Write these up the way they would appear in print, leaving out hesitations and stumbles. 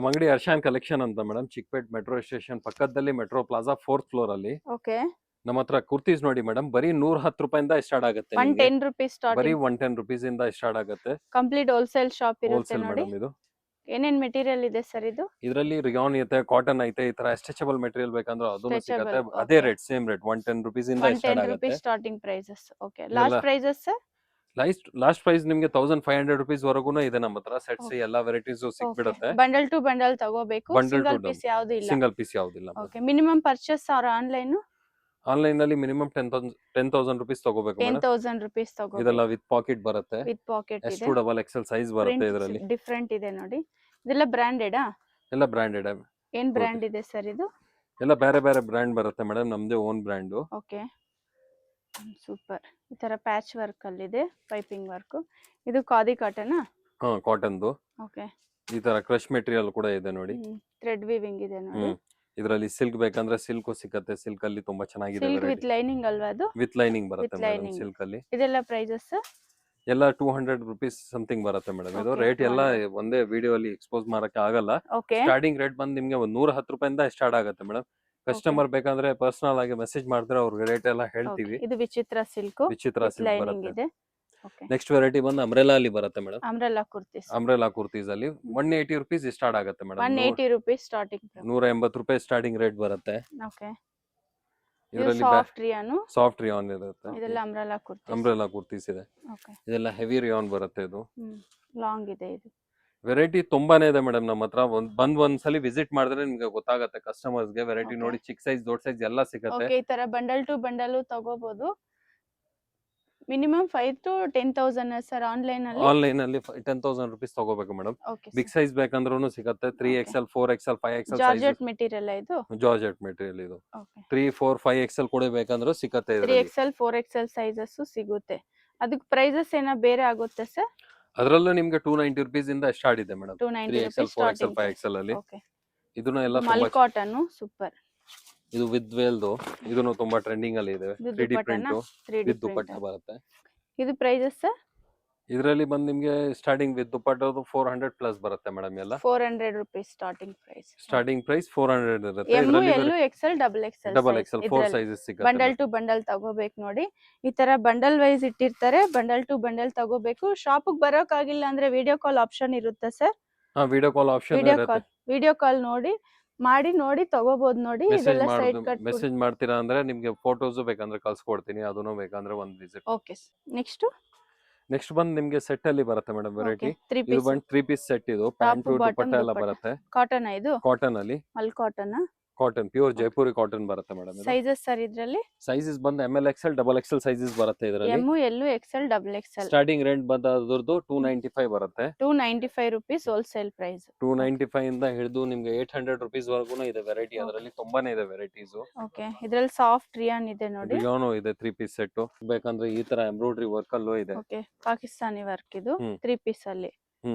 ನಮ್ಮ ಅಂಗಡಿ ಹರ್ಷಾನ್ ಕಲೆಕ್ಷನ್ ಅಂತ ಮೇಡಮ್, ಚಿಕ್ಕಪೇಟ್ ಮೆಟ್ರೋ ಸ್ಟೇಷನ್ ಪಕ್ಕದಲ್ಲಿ ಮೆಟ್ರೋ ಪ್ಲಾಜಾ 4th ಫ್ಲೋರ್ ಅಲ್ಲಿ. ಓಕೆ. ನಮ್ಮ ಹತ್ರ ಕುರ್ತೀಸ್ ನೋಡಿ ಮೇಡಮ್, ಬರೀ 110 ರೂಪಾಯಿಂದ ಸ್ಟಾರ್ಟ್ ಆಗುತ್ತೆ. 110 ರೂಪೀಸ್ ಬರೀ ಸ್ಟಾರ್ಟಿಂಗ್. 110 ರೂಪೀಸ್ ಇಂದ ಸ್ಟಾರ್ಟ್ ಆಗುತ್ತೆ. ಕಂಪ್ಲೀಟ್ ಹೋಲ್ಸೇಲ್ ಶಾಪ್ ಇರುತ್ತೆ ಹೋಲ್ಸೇಲ್ ನೋಡಿ. ಮೇಡಮ್ ಇದು. ಏನೇನ್ ಮೆಟೀರಿಯಲ್ ಇದೆ ಸರ್ ಇದು? ಇದರಲ್ಲಿ ರಿಯಾನ್ ಐತೆ, ಕಾಟನ್ ಐತೆ, ಈ ತರ ಸ್ಟ್ರೆಚಬಲ್ ಮೆಟೀರಿಯಲ್ ಬೇಕಂದ್ರೆ ಅದನ್ನು ಸಿಗುತ್ತೆ. Stretchable, ಅದೇ okay. Rate, same rate 110 rupees ಇಂದ ಸ್ಟಾರ್ಟ್ 110 ಆಗುತ್ತೆ. Rupees starting prices. Okay. Last prices sir? Last price ನಿಮಗೆ 1500 ರೂಪೀಸ್ ವರೆಗೂ ಇದೆ ನಮ್ಮ ಹತ್ರ. Sets Okay. ಎಲ್ಲಾ ವೆರೈಟೀಸ್ ಸಿಕ್ಬಿಡುತ್ತೆ. ಬಂಡಲ್ ಟು ಬಂಡಲ್ ತಗೋಬೇಕು, Bundle to ಸಿಂಗಲ್ ಪೀಸ್ ಯಾವುದು ಇಲ್ಲ. ಸಿಂಗಲ್ ಪೀಸ್ ಯಾವ್ದಿಲ್ಲ. ಓಕೆ. Minimum purchase or online? Online ನಲ್ಲಿ ಮಿನಿಮಮ್ 10,000 ರೂಪೀಸ್ ತಗೋಬೇಕು ಮೇಡಮ್. 10,000 ರೂಪೀಸ್ ತಗೋಬೇಕು. ಇದೆಲ್ಲ ವಿತ್ ಪಾಕೆಟ್ ಬರುತ್ತೆ. ವಿತ್ ಪಾಕೆಟ್ ಇದೆ. S2 ಡಬಲ್ XL ಸೈಜ್ ಬರುತ್ತೆ ಇದರಲ್ಲಿ. ಡಿಫರೆಂಟ್ ಇದೆ ನೋಡಿ. ಇದೆಲ್ಲ ಬ್ರಾಂಡೆಡಾ? ಎಲ್ಲ ಬ್ರಾಂಡೆಡ್. ಏನ್ ಬ್ರಾಂಡ್ ಇದೆ ಸರ್ ಇದು? ಎಲ್ಲ ಬೇರೆ ಬೇರೆ ಬ್ರಾಂಡ್ ಬರುತ್ತೆ ಮೇಡಮ್, ನಮ್ದೇ ಓನ್ ಬ್ರಾಂಡ್. ಓಕೆ. ಸೂಪರ್. ಈ ತರ ಪ್ಯಾಚ್ ವರ್ಕ್ ಅಲ್ಲಿ ಇದೆ, ಪೈಪಿಂಗ್ ವರ್ಕ್. ಇದು ಖಾದಿ ಕಾಟನ್? ಹಾ, ಕಾಟನ್ದು. ಓಕೆ. ಈ ತರ ಕ್ರಶ್ ಮೆಟೀರಿಯಲ್ ಕೂಡ ಇದೆ ನೋಡಿ. ಥ್ರೆಡ್ ವೀವಿಂಗ್ ಇದೆ ನೋಡಿ. ಇದರಲ್ಲಿ ಸಿಲ್ಕ್ ಬೇಕಂದ್ರೆ ಸಿಲ್ಕ್ ಸಿಗುತ್ತೆ. ಸಿಲ್ಕ್ ಅಲ್ಲಿ ತುಂಬಾ ಚೆನ್ನಾಗಿದೆ. ಸಿಲ್ಕ್ ವಿತ್ ಲೈನಿಂಗ್ ಅಲ್ವಾ ಅದು? ವಿತ್ ಲೈನಿಂಗ್ ಬರುತ್ತೆ With ಮೇಡಮ್ lining. ಸಿಲ್ಕ್ ಅಲ್ಲಿ. ಇದೆಲ್ಲ ಪ್ರೈಸಸ್? ಎಲ್ಲ 200 ರೂಪೀಸ್ ಸಮಥಿಂಗ್ ಬರುತ್ತೆ ಮೇಡಮ್. ಇದು Okay, ರೇಟ್ ಎಲ್ಲ 200. ಒಂದೇ ವಿಡಿಯೋ ಅಲ್ಲಿ ಎಕ್ಸ್ಪೋಸ್ ಮಾಡಕ್ಕೆ ಆಗಲ್ಲ. ಓಕೆ. ಸ್ಟಾರ್ಟಿಂಗ್ ರೇಟ್ ಬಂದು ನಿಮ್ಗೆ 110 ರೂಪಾಯಿಂದ ಸ್ಟಾರ್ಟ್ ಆಗುತ್ತೆ ಮೇಡಮ್. ಕಸ್ಟಮರ್ ಬೇಕಂದ್ರೆ ಪರ್ಸನಲ್ ಆಗಿ ಮೆಸೇಜ್ ಮಾಡಿದ್ರೆ ಅವ್ರಿಗೆ ರೇಟ್ ಎಲ್ಲ ಹೇಳ್ತೀವಿ. ಇದು ವಿಚಿತ್ರ ಸಿಲ್ಕ್. ವಿಚಿತ್ರ ಸಿಲ್ಕ್ ಲೈನಿಂಗ್ ಬರುತ್ತೆ. ಇದೆ. ಓಕೆ. ನೆಕ್ಸ್ಟ್ ವೆರೈಟಿ ಬಂದು ಅಂಬ್ರೆಲಾ ಅಲ್ಲಿ ಬರುತ್ತೆ madam. Umbrella kurtis. Umbrella kurtis ಅಲ್ಲಿ 180 ರೂಪೀಸ್ ಸ್ಟಾರ್ಟ್ ಆಗುತ್ತೆ ಮೇಡಮ್. 180 rupees starting. 180 ರೂಪಾಯಿ ಸ್ಟಾರ್ಟಿಂಗ್ ರೇಟ್ ಬರುತ್ತೆ. ಓಕೆ. ಇದು ಇದರಲ್ಲಿ ಸಾಫ್ಟ್ ರಿಯಾನು. ಸಾಫ್ಟ್ ರಿಯಾನ್ ಇರುತ್ತೆ. ಇದೆಲ್ಲ ಅಂಬ್ರೆಲ್ಲಾ ಕುರ್ತೀಸ್. ಅಂಬ್ರೆಲಾ ಕುರ್ತೀಸ್ ಇದೆ. ಓಕೆ. ಇದೆಲ್ಲ ಹೆವಿ ರಿಯಾನ್ ಬರುತ್ತೆ. ಇದು ಲಾಂಗ್ ಇದೆ ಇದು. ವೆರೈಟಿ ತುಂಬಾನೇ ಇದೆ ಮೇಡಮ್ ನಮ್ಮ ಹತ್ರ. ಒಂದ್ಸಲಿ ವಿಸಿಟ್ ಮಾಡಿದ್ರೆ ನಿಮ್ಗೆ ಗೊತ್ತಾಗುತ್ತೆ ಕಸ್ಟಮರ್ಸ್ ಗೆ. Variety Okay. ನೋಡಿ, ಚಿಕ್ಕ ಸೈಜ್ ದೊಡ್ಡ ಸೈಜ್ ಎಲ್ಲ ಸಿಗುತ್ತೆ. ಓಕೆ. ಈ ತರ ಬಂಡಲ್ ಟು ಬಂಡಲ್ ತಗೋಬಹುದು. ಮಿನಿಮಮ್ 5 to 10,000 ಸರ್ ಆನ್ಲೈನ್ ಅಲ್ಲಿ? ಆನ್ಲೈನ್ ಅಲ್ಲಿ 10,000 ರೂಪೀಸ್ ತಗೋಬೇಕು ಮೇಡಮ್. ಓಕೆ. ಬಿಗ್ ಸೈಜ್ ಬೇಕಂದ್ರೂ ಸಿಗುತ್ತೆ. 3XL 4XL 5XL size. Georgette material ಇದು? ಜಾರ್ಜೆಟ್ ಮೆಟೀರಿಯಲ್ ಇದು. ಓಕೆ. 3, 4, 5XL ಕೂಡ ಬೇಕಂದ್ರೂ ಸಿಗುತ್ತೆ ಇದರಲ್ಲಿ. 3XL 4XL ಸೈಜಸ್ ಸಿಗುತ್ತೆ. ಅದಕ್ಕೆ ಪ್ರೈಸಸ್ ಏನೋ ಬೇರೆ ಆಗುತ್ತೆ ಸರ್? ಅದರಲ್ಲೂ ನಿಮ್ಗೆ 290 ರೂಪೀಸ್ ಇಂದ ಸ್ಟಾರ್ಟ್ ಇದೆ madam. 290 3XL rupees 4XL starting. 5XL ಅಲ್ಲಿ. ಓಕೆ. ಇದನ್ನ ಎಲ್ಲ ಮಲ್ ತುಂಬಾ ಕಾಟನ್ ಸೂಪರ್. ಇದು ವಿತ್ ವೇಲ್ದು. ಇದನ್ನು ತುಂಬಾ ಟ್ರೆಂಡಿಂಗ್ ಅಲ್ಲಿ ಇದೆ. ಇದು 3D ದುಪ್ಪಟ್ಟನ? Print 3D with dupatta print. ಬರುತ್ತೆ. ಇದು ಪ್ರೈಸಸ್ ಸರ್? ಇದರಲ್ಲಿ ಬಂದು ನಿಮ್ಗೆ ಸ್ಟಾರ್ಟಿಂಗ್ ವಿತ್ ದುಪ್ಪಟ್ಟದು 400 ಪ್ಲಸ್ ಬರುತ್ತೆ ಮೇಡಮ್. ಎಲ್ಲ 400 rupees starting price. Starting price 400 ಇರುತ್ತೆ. ಎಮ್ ಇದರಲ್ಲಿ L XL double XL double XL 4 sizes ಸಿಗುತ್ತೆ. ಬಂಡಲ್ ಟು ಬಂಡಲ್ ತಗೋಬೇಕು ನೋಡಿ. ಈ ತರ ಬಂಡಲ್ ವೈಸ್ ಇಟ್ಟಿರ್ತಾರೆ. ಬಂಡಲ್ ಟು ಬಂಡಲ್ ತಗೋಬೇಕು. ಶಾಪ್ ಬರೋಕ್ ಆಗಿಲ್ಲ ಅಂದ್ರೆ ವಿಡಿಯೋ ಕಾಲ್ ಆಪ್ಷನ್ ಇರುತ್ತೆ ಸರ್? ಹಾ, ವಿಡಿಯೋ ಕಾಲ್ ಆಪ್ಷನ್ ಇರುತ್ತೆ. ವಿಡಿಯೋ ಕಾಲ್ ನೋಡಿ ತಗೋಬಹುದು ನೋಡಿ. ಇದೆಲ್ಲ ಸೈಡ್ ಕಟ್. ಮೆಸೇಜ್ ಮಾಡ್ತೀರಾ ಅಂದ್ರೆ ನಿಮ್ಗೆ ಫೋಟೋಸ್ ಬೇಕಂದ್ರೆ ಕಳ್ಸ್ಕೊಡ್ತೀನಿ. ಅದನ್ನು ಬೇಕಂದ್ರೆ ಒಂದ್ ವಿಸಿಟ್. ಓಕೆ. ನೆಕ್ಸ್ಟ್ ಬಂದು ನಿಮ್ಗೆ ಸೆಟ್ ಅಲ್ಲಿ ಬರುತ್ತೆ ಮೇಡಮ್ ವೆರೈಟಿ. 3 ಇದು ಪೀಸ್ ಬಂದು 3 ಪೀಸ್ ಸೆಟ್. ಇದು ಪ್ಯಾಂಟ್ ದುಪ್ಪಟ್ಟ ಎಲ್ಲ ಬರುತ್ತೆ. ಕಾಟನ್ ಇದು? ಕಾಟನ್ ಅಲ್ಲಿ. ಮಲ್ cotton? Cotton pure Jaipuri cotton ಬರುತ್ತೆ ಮೇಡಮ್. ಸೈಜಸ್ ಸರ್ ಇದ್ರಲ್ಲಿ? ಸೈಜಸ್ ಬಂದು ML XL double XL sizes ಬರುತ್ತೆ ಇದರಲ್ಲಿ. M XL double XL. Starting rate ಬಂದು ಅದ್ರದ್ದು 295 ಬರುತ್ತೆ. 295 ರೂಪೀಸ್ ಹೋಲ್ಸೇಲ್ ಪ್ರೈಸ್. 295 ಇಂದ ಹಿಡಿದು ನಿಮ್ಗೆ 800 ರೂಪೀಸ್ ವರೆಗೂ ಇದೆ ವೆರೈಟಿ. ಅದರಲ್ಲಿ ತುಂಬಾನೇ ಇದೆ ವೆರೈಟೀಸ್. ಓಕೆ. ಇದ್ರಲ್ಲಿ ಸಾಫ್ಟ್ ರಿಯಾನ್ ಇದೆ ನೋಡಿ. ರಿಯಾನು ಇದೆ 3 ಪೀಸ್ ಸೆಟ್. ಬೇಕಂದ್ರೆ ಈ ತರ ಎಂಬ್ರಾಯ್ಡರಿ ವರ್ಕ್ ಅಲ್ಲೂ ಇದೆ. ಓಕೆ. ಪಾಕಿಸ್ತಾನಿ ವರ್ಕ್ ಇದು 3 ಪೀಸ್ ಅಲ್ಲಿ.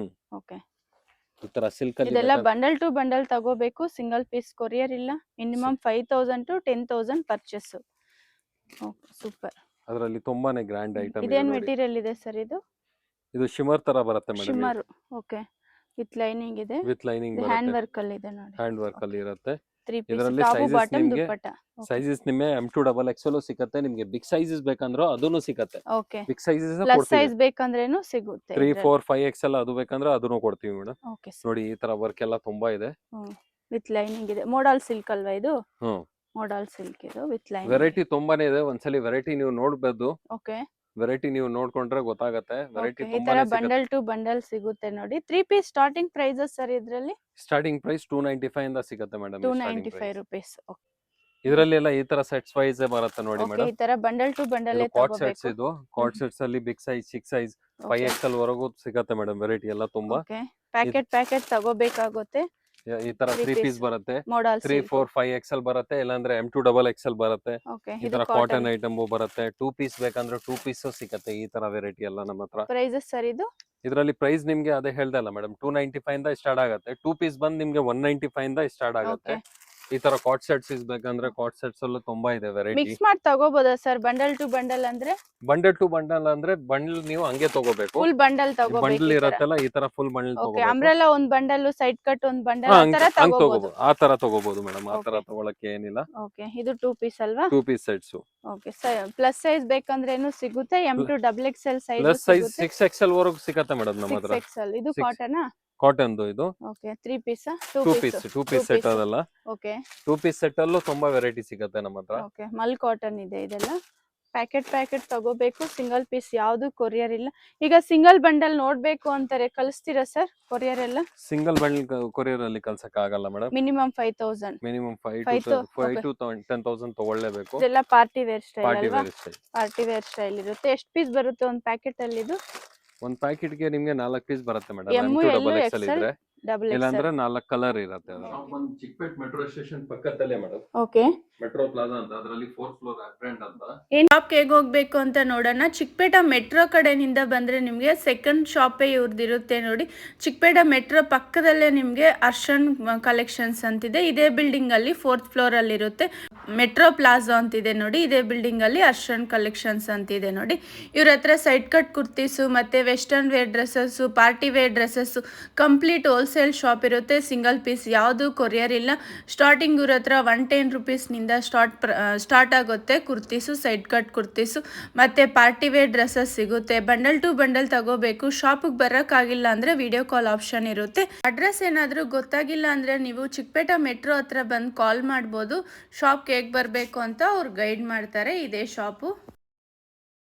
ಓಕೆ. ಈ ತರ ಸಿಲ್ಕ್ ಅಲ್ಲಿ ಇದೆಲ್ಲ ಬಂಡಲ್ ಟು ಬಂಡಲ್ ತಗೋಬೇಕು. ಸಿಂಗಲ್ ಪೀಸ್ ಕೊರಿಯರ್ ಇಲ್ಲ. Minimum 5,000 to 10,000 purchase. Okay. Super. ಅದರಲ್ಲಿ ತುಂಬಾನೇ ಗ್ರ್ಯಾಂಡ್ ಐಟಮ್ ಇದೆ. ಇದೇನ್ ಮೆಟೀರಿಯಲ್ ಇದೆ ಸರ್ ಇದು? ಇದು ಶಿಮರ್ ತರ ಬರುತ್ತೆ madam. Shimmer. Okay. With lining ಇದೆ. ವಿತ್ ಲೈನಿಂಗ್ ಹ್ಯಾಂಡ್ ಬರುತ್ತೆ. ವರ್ಕ್ ಅಲ್ಲಿ ಇದೆ ನೋಡಿ. ಹ್ಯಾಂಡ್ ವರ್ಕ್ ಅಲ್ಲಿ ಇರುತ್ತೆ. 3 ಪೀಸ್ ಇದರಲ್ಲಿ ಟಾಪ್ sizes ಬಾಟಮ್ ನಿಮ್ಗೆ ದುಪ್ಪಟ್ಟ. ಸೈಜಸ್ ನಿಮಗೆ M2 ಡಬಲ್ XL ಸಿಗುತ್ತೆ. ನಿಮ್ಗೆ ಬಿಗ್ ಸೈಜಸ್ ಬೇಕಂದ್ರೂ ಅದನ್ನು ಸಿಗುತ್ತೆ. ಓಕೆ. ಬಿಗ್ ಸೈಜಸ್ ಪ್ಲಸ್ ಕೊಡ್ತೀವಿ. ಸೈಜ್ ಬೇಕಂದ್ರೇನು ಸಿಗುತ್ತೆ. 3, 4, 5XL ಅದು ಬೇಕಂದ್ರೆ ಅದನ್ನು ಕೊಡ್ತೀವಿ ಮೇಡಮ್. ಓಕೆ. ನೋಡಿ ಈ ತರ ವರ್ಕ್ ಎಲ್ಲ ತುಂಬಾ ಇದೆ. ವಿತ್ ಲೈನಿಂಗ್ ಇದೆ. ಮೋಡಲ್ ಸಿಲ್ಕ್ ಅಲ್ವಾ ಇದು? ಮೋಡಲ್ ಸಿಲ್ಕ್ ಇದು ವಿತ್ ಲೈನಿಂಗ್. ವೆರೈಟಿ ತುಂಬಾನೇ ಇದೆ. ಒಂದ್ಸಲಿ ವೆರೈಟಿ ನೀವು ನೋಡ್ಬೋದು. ಓಕೆ. ವೆರೈಟಿ ನೀವು ನೋಡ್ಕೊಂಡ್ರೆ ಗೊತ್ತಾಗತ್ತೆ. ವೆರೈಟಿ ಈ ತರ ತುಂಬಾನೇ ಸಿಗುತ್ತೆ. ಬಂಡಲ್ ಟು ಬಂಡಲ್ ಸಿಗುತ್ತೆ ನೋಡಿ. 3 ಪೀಸ್ ಸ್ಟಾರ್ಟಿಂಗ್ ಪ್ರೈಸಸ್ ಸರ್ ಇದ್ರಲ್ಲಿ? ಸ್ಟಾರ್ಟಿಂಗ್ ಪ್ರೈಸ್ 295 ಇಂದ ಸಿಗುತ್ತೆ ಮೇಡಮ್. 295 ರೂಪೀಸ್. ಇದರಲ್ಲಿ ಎಲ್ಲ ಈ ತರ ಸೆಟ್ಸ್ ವೈಸ್ ಬರುತ್ತೆ ನೋಡಿ ಓಕೆ. ಮೇಡಮ್. ಈ ತರ bundle to bundle cot sets ತಗೋಬೇಕು. ಇದು. ಕಾಟ್ ಸೆಟ್ಸ್ ಅಲ್ಲಿ ಬಿಗ್ ಸೈಜ್, ಚಿಕ್ ಸೈಜ್, 5XL ವರೆಗೂ ಸಿಗುತ್ತೆ ಮೇಡಮ್. ವೆರೈಟಿ ಎಲ್ಲ ತುಂಬಾ. ಓಕೆ. ಪ್ಯಾಕೆಟ್ ತಗೋಬೇಕಾಗುತ್ತೆ. ಈ ತರ 3 ಪೀಸ್ ಬರುತ್ತೆ. ಮೋಡಲ್ 3, 4, 5XL ಬರುತ್ತೆ. ಇಲ್ಲಾಂದ್ರೆ M2 ಡಬಲ್ XL ಬರುತ್ತೆ. ಓಕೆ. ಈ ತರ ಕಾಟನ್ ಐಟಮ್ ಬರುತ್ತೆ. 2 ಪೀಸ್ ಬೇಕಂದ್ರೆ 2 ಪೀಸ್ ಸಿಗುತ್ತೆ. ಈ ತರ ವೆರೈಟಿ ಎಲ್ಲ ನಮ್ಮ ಹತ್ರ. ಪ್ರೈಸಸ್ ಸರ್ ಇದು? ಇದರಲ್ಲಿ ಪ್ರೈಸ್ ನಿಮ್ಗೆ ಅದೇ ಹೇಳ್ದಲ್ಲ ಮೇಡಮ್, 295 ಇಂದ ಸ್ಟಾರ್ಟ್ ಆಗುತ್ತೆ. 2 ಪೀಸ್ ಬಂದು ನಿಮ್ಗೆ 195 ಇಂದ ಸ್ಟಾರ್ಟ್ ಆಗುತ್ತೆ. ಈ ತರ ಕಾಟ್ ಸೆಟ್ಸ್ ಬೇಕಂದ್ರೆ ಕಾಟ್ ಸೆಟ್ಸ್ ಅಲ್ಲೂ ತುಂಬಾ ಇದೆ ವೆರೈಟಿ. ಮಿಕ್ಸ್ ಮಾಡಿ ತಗೋಬೋದಾ ಸರ್ ಬಂಡಲ್ ಟು ಬಂಡಲ್ ಅಂದ್ರೆ? ಬಂಡಲ್ ಟು ಬಂಡಲ್ ಅಂದ್ರೆ ಬಂಡಲ್ ನೀವು ಹಂಗೆ ತಗೋಬೇಕು. ಫುಲ್ ಬಂಡಲ್ ಬಂಡಲ್ ತಗೋಬೇಕು ಇರತ್ತಲ್ಲ ಈ ತರ ಫುಲ್ ಬಂಡಲ್ ಓಕೆ ತಗೋಬೇಕು. ಅಂಬ್ರೆಲಾ ಒಂದ್ ಬಂಡಲ್ ಸೈಡ್ ಕಟ್ ಒಂದ್ ಬಂಡಲ್ ಆ ತರ ತಗೋಬಹುದು. ತಗೋಬಹುದು, ಆ ತರ ತಗೋಬಹುದು ಮೇಡಮ್. ಆ ತರ ತಗೊಳಕ್ಕೆ ಏನಿಲ್ಲ. ಓಕೆ ಇದು 2 ಪೀಸ್ ಅಲ್ವಾ? 2 piece sets. Okay plus size ಬೇಕಂದ್ರೇನು ಸಿಗುತ್ತೆ? M to XXL size plus size ಸಿಗುತ್ತೆ. 6XL ವರೆಗೂ ಸಿಗುತ್ತೆ ಮೇಡಮ್ ನಮ್ಮ ಹತ್ರ. 6XL ಇದು ಕಾಟನ್ ಕಾಟನ್ ಇದು. ಓಕೆ 3 ಪೀಸ್ 2 ಪೀಸ್ ಸೆಟ್ ಅದಲ್ಲ. ಓಕೆ 2 ಪೀಸ್ ಸೆಟ್ ಅಲ್ಲೂ ತುಂಬಾ ವೆರೈಟಿ ಸಿಗುತ್ತೆ ನಮ್ಮ ಹತ್ರ. ಓಕೆ ಮಲ್ ಕಾಟನ್ ಇದೆ ಇದೆಲ್ಲ. ಪ್ಯಾಕೆಟ್ ತಗೋಬೇಕು, ಸಿಂಗಲ್ ಪೀಸ್ ಯಾವ್ದು ಕೊರಿಯರ್ ಇಲ್ಲ. ಈಗ ಸಿಂಗಲ್ ಬಂಡಲ್ ನೋಡ್ಬೇಕು ಅಂತಾರೆ, ಕಳಿಸ್ತೀರಾ ಸರ್ ಕೊರಿಯರ್ ಎಲ್ಲ? ಸಿಂಗಲ್ ಬಂಡಲ್ ಕೊರಿಯರ್ ಅಲ್ಲಿ ಕಳ್ಸಕ್ ಆಗಲ್ಲ ಮೇಡಮ್. ಮಿನಿಮಮ್ 5000. ಮಿನಿಮಮ್ 5 to 10,000 ತಗೊಳ್ಳೇಬೇಕು. ಇದೆಲ್ಲ ಪಾರ್ಟಿ ವೇರ್ ಸ್ಟೈಲ್ ಪಾರ್ಟಿ ಅಲ್ವಾ? Wear style. Party wear style ಇರುತ್ತೆ. ಎಷ್ಟು ಪೀಸ್ ಬರುತ್ತೆ ಒಂದು ಪ್ಯಾಕೆಟ್ ಅಲ್ಲಿ ಇದು? ಒಂದ್ ಪ್ಯಾಕೆಟ್ ಗೆ ನಿಮ್ಗೆ 4 ಪೀಸ್ ಬರುತ್ತೆ madam. M, M to L, XXL XL, ಇದ್ರೆ ಡಬಲ್ ಇಲ್ಲಾಂದ್ರೆ XL. 4 ಕಲರ್ ಇರುತ್ತೆ. ಒಂದು ಚಿಕ್ಕಪೇಟ್ ಮೆಟ್ರೋ ಸ್ಟೇಷನ್ ಪಕ್ಕದಲ್ಲೇ ಮೇಡಮ್. ಓಕೆ ಮೆಟ್ರೋ ಪ್ಲಾಜಾ ಅಂತ, ಅದರಲ್ಲಿ 4th ಫ್ಲೋರ್ ಅಪ್ರೆಂಟ್ ಅಂತ. ಏನ್ ಶಾಪ್ ಹೇಗೆ ಹೋಗ್ಬೇಕು ಅಂತ ನೋಡೋಣ. ಚಿಕ್ಕಪೇಟ ಮೆಟ್ರೋ ಕಡೆಯಿಂದ ಬಂದ್ರೆ ನಿಮ್ಗೆ ಸೆಕೆಂಡ್ ಶಾಪೇ ಇವ್ರದ್ದಿರುತ್ತೆ ನೋಡಿ. ಚಿಕ್ಕಪೇಟ ಮೆಟ್ರೋ ಪಕ್ಕದಲ್ಲೇ ನಿಮ್ಗೆ ಅರ್ಶನ್ ಕಲೆಕ್ಷನ್ಸ್ ಅಂತಿದೆ. ಇದೇ ಬಿಲ್ಡಿಂಗ್ ಅಲ್ಲಿ 4th ಫ್ಲೋರ್ ಅಲ್ಲಿ ಇರುತ್ತೆ. ಮೆಟ್ರೋ ಪ್ಲಾಜಾ ಅಂತಿದೆ ನೋಡಿ. ಇದೇ ಬಿಲ್ಡಿಂಗ್ ಅಲ್ಲಿ ಅರ್ಶನ್ ಕಲೆಕ್ಷನ್ಸ್ ಅಂತಿದೆ ನೋಡಿ. ಇವ್ರ ಹತ್ರ ಸೈಡ್ ಕಟ್ ಕುರ್ತೀಸು ಮತ್ತೆ western wear dresses, party wear dresses, complete wholesale shop ಇರುತ್ತೆ. ಸಿಂಗಲ್ ಪೀಸ್ ಯಾವುದು ಕೊರಿಯರ್ ಇಲ್ಲ. ಸ್ಟಾರ್ಟಿಂಗ್ ಇವ್ರ ಹತ್ರ 110 rupeesನಿಂದ ಸ್ಟಾರ್ಟ್ ಆಗುತ್ತೆ. ಕುರ್ತೀಸು, ಸೈಡ್ ಕಟ್ ಕುರ್ತೀಸು ಮತ್ತೆ ಪಾರ್ಟಿ ವೇರ್ ಡ್ರೆಸ್ಸಸ್ ಸಿಗುತ್ತೆ. ಬಂಡಲ್ ಟು ಬಂಡಲ್ ತಗೋಬೇಕು. ಶಾಪಿಗೆ ಬರೋಕ್ಕಾಗಿಲ್ಲ ಅಂದ್ರೆ ವಿಡಿಯೋ ಕಾಲ್ ಆಪ್ಷನ್ ಇರುತ್ತೆ. ಅಡ್ರೆಸ್ ಏನಾದರೂ ಗೊತ್ತಾಗಿಲ್ಲ ಅಂದ್ರೆ ನೀವು ಚಿಕ್ಕಪೇಟ ಮೆಟ್ರೋ ಹತ್ರ ಬಂದು ಕಾಲ್ ಮಾಡ್ಬೋದು. ಶಾಪ್ಗೆ ಹೇಗೆ ಬರಬೇಕು ಅಂತ ಅವ್ರು ಗೈಡ್ ಮಾಡ್ತಾರೆ. ಇದೇ ಶಾಪು.